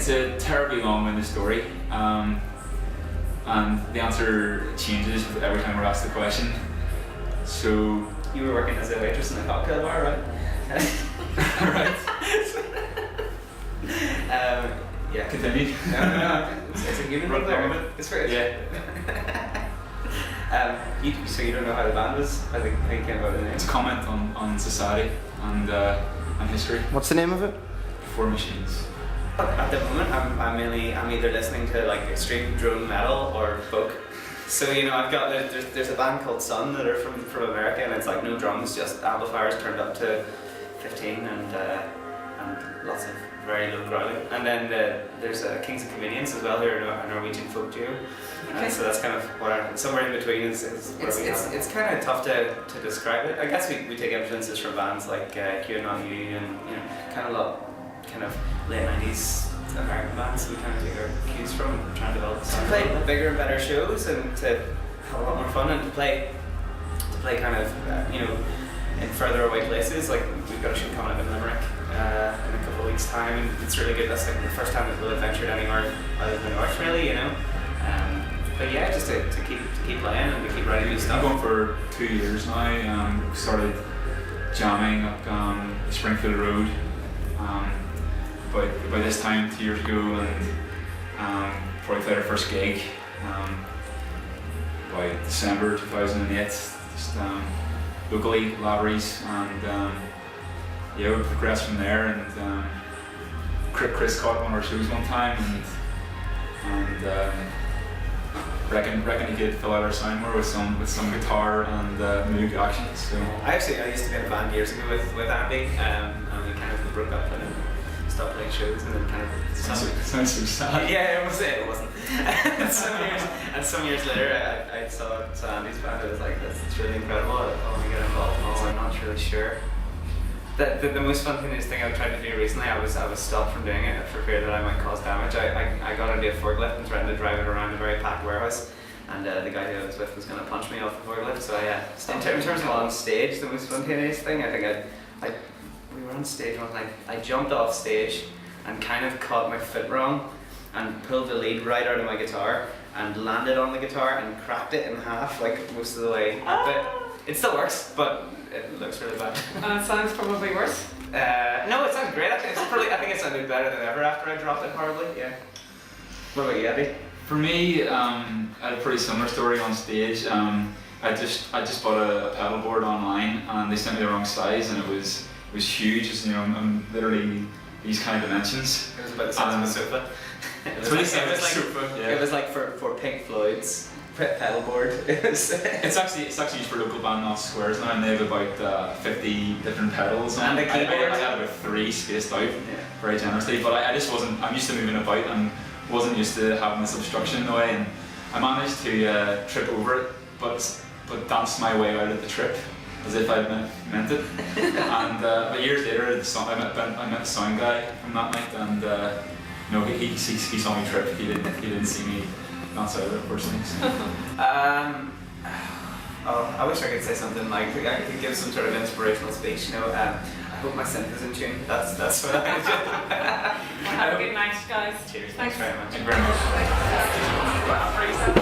It's a terribly long-winded story, and the answer changes every time we're asked the question. So you were working as a waitress in a cocktail bar, right? right. Yeah. Continue. No. It's a human Run thing there. with it. It's very. Yeah. So you don't know how the band was? How you came about the name? It's a comment on society and history. What's the name of it? Before Machines. At the moment, I'm either listening to like extreme drone metal or folk. So I've got there's a band called Sun that are from America, and it's like no drums, just amplifiers turned up to 15 and lots of very low growling. And then there's Kings of Convenience as well, who are a Norwegian folk duo. Okay. So that's kind of what somewhere in between is where it's kind of tough to describe it. I guess we take influences from bands like Q and Not You and kind of late 90s American bands. We kind of take our cues from trying to develop the sound. To play bigger and better shows and to have a lot more fun and to play kind of in further away places. Like we've got a show coming up in Limerick in a couple of weeks' time, and it's really good. That's like the first time that we'll have ventured anywhere other than the north, really. But yeah, just to keep playing and to keep writing new stuff. I've been going for 2 years now. We started jamming up Springfield Road. By this time 2 years ago, and probably played our first gig by December 2008. Just locally, Lavery's, and we progressed from there. And Chris caught one of our shows one time, and reckon he could fill out our sound more with some guitar and Moog action. So I used to be in a band years ago with Andy, and we kind of broke up and stopped playing shows, and then kind of sounds so sad. Yeah, it wasn't. and some years later, I saw Andy's band. I was like, it's really incredible. I want to get involved. Also, I'm not really sure. The most spontaneous thing I've tried to do recently, I was stopped from doing it for fear that I might cause damage. I got into a forklift and threatened to drive it around a very packed warehouse, and the guy who I was with was going to punch me off the forklift. So in terms of on stage, the most spontaneous thing, I think we were on stage one night. I jumped off stage and kind of caught my foot wrong and pulled the lead right out of my guitar and landed on the guitar and cracked it in half like most of the way. But it still works, but it looks really bad. And it sounds probably worse. No, it sounds great. I think it sounded better than ever after I dropped it horribly. Yeah. What about you, Eddie? For me, I had a pretty similar story on stage. I just bought a pedal board online, and they sent me the wrong size, and it was huge. It's, I'm literally these kind of dimensions. It was about the size of a sofa. It was like for Pink Floyd's pedal board. It's actually used for local band Not Squares now, and they have about 50 different pedals. And the keyboard. I had about 3 spaced out, very generously. But I just wasn't. I'm used to moving about and wasn't used to having this obstruction in the way. And I managed to trip over it, but danced my way out of the trip, as if I'd meant it. And but years later, I met the sound guy from that night, and he saw me trip. He didn't see me dance out of it, unfortunately. So. I wish I could say something like I could give some sort of inspirational speech. I hope my synth is in tune. That's what I do. Have a good night, guys. Cheers. Thanks very much. Thank you very much. Well,